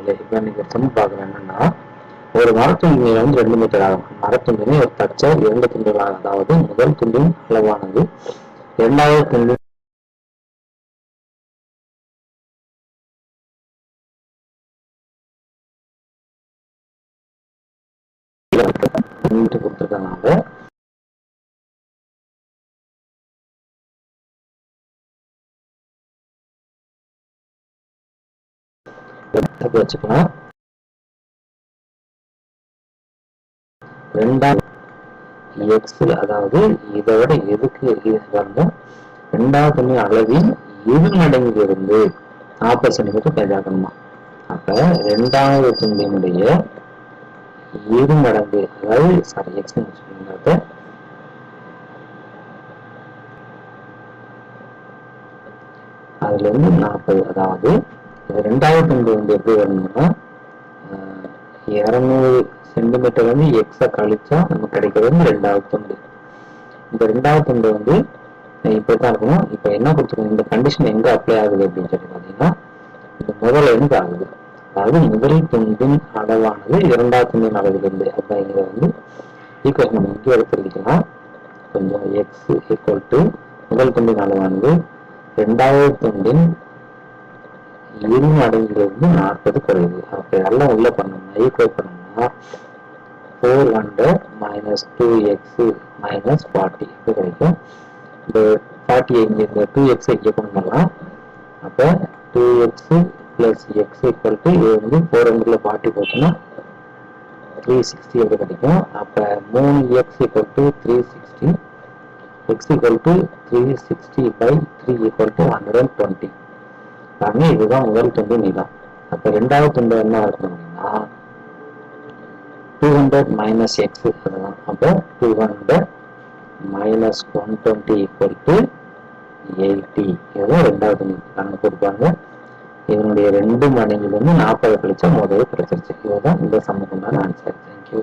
மாணவர்களே, இப்போ இன்னைக்கு சம் பார்க்கணும். என்னன்னா, ஒரு மரத்துண்டு நீளம் 2 மீட்டர் ஆகும். மரத்துண்டினை ஒரு தச்சர் 2 துண்டுகளாக, அதாவது முதல் துண்டின் அளவானது இரண்டாவது துண்டின் கொடுத்துருக்கனால வச்சுக்கலாம். எக்ஸ், அதாவது இதை விட எதுக்கு வந்து ரெண்டாவது துணி அளவின் இரு மடங்கிலிருந்து 40 சென்டிமீட்டர் பெரிதாக்கணுமா. அப்ப ரெண்டாவது துண்டினுடைய இரு மடங்கு, அதாவது சாரி எக்ஸ் அதுல இருந்து 40, அதாவது ரெண்டாவது துண்டு வந்து எப்படி வரணும்னா 200 சென்டிமீட்டர் வந்து எக்ஸ கழிச்சா நமக்கு கிடைக்கிறது ரெண்டாவது துண்டு. இந்த ரெண்டாவது துண்டு வந்து இப்படித்தான் இருக்கணும். இப்ப என்ன கொடுத்துருக்கோம், இந்த கண்டிஷன் எங்க அப்ளை ஆகுது அப்படின்னு சொல்லி பாத்தீங்கன்னா, இந்த முதல்ல இருந்து ஆகுது. அதாவது முதல் துண்டின் அளவானது இரண்டாவது துண்டின் அளவிலிருந்து. அப்ப இங்க வந்து ஈக்குவேஷன் நம்ம இங்கே எடுத்துக்கிட்டோம்னா, கொஞ்சம் எக்ஸ் ஈக்குவல் டு முதல் துண்டின் அளவானது இரண்டாவது துண்டின் இரு மடங்கிலிருந்து 40 குறையுது. அப்ப எல்லாம் உள்ள பண்ணோம்னா ஈக்குவேட் பண்ணோம்னா 400 minus 2x minus 40 இது கிடைக்கும். இந்த 40 இங்க இந்த 2x இங்கே கொண்டு வரலாம். அப்ப 2x plus x equal to இது வந்து 400ல 40 போச்சுன்னா 360 எப்படி கிடைக்கும். அப்ப 3x equal to 360, x equal to 360 by 3 equal to 120. பாருங்க, இதுதான் முதல் துண்டு நீளம். அப்ப ரெண்டாவது துண்டு என்ன இருக்கும் அப்படின்னா 200 minus x அதுதான். அப்போ 200 minus 120 equal to 80. இதுதான் ரெண்டாவது துண்டு கணக்கு கொடுப்பாங்க. இதனுடைய 2 மடங்கிலிருந்து 40 கழிச்சா முதல் கிடைச்சிருச்சு. இதுதான் இந்த சமக்குண்டான ஆன்சர். தேங்க்யூ.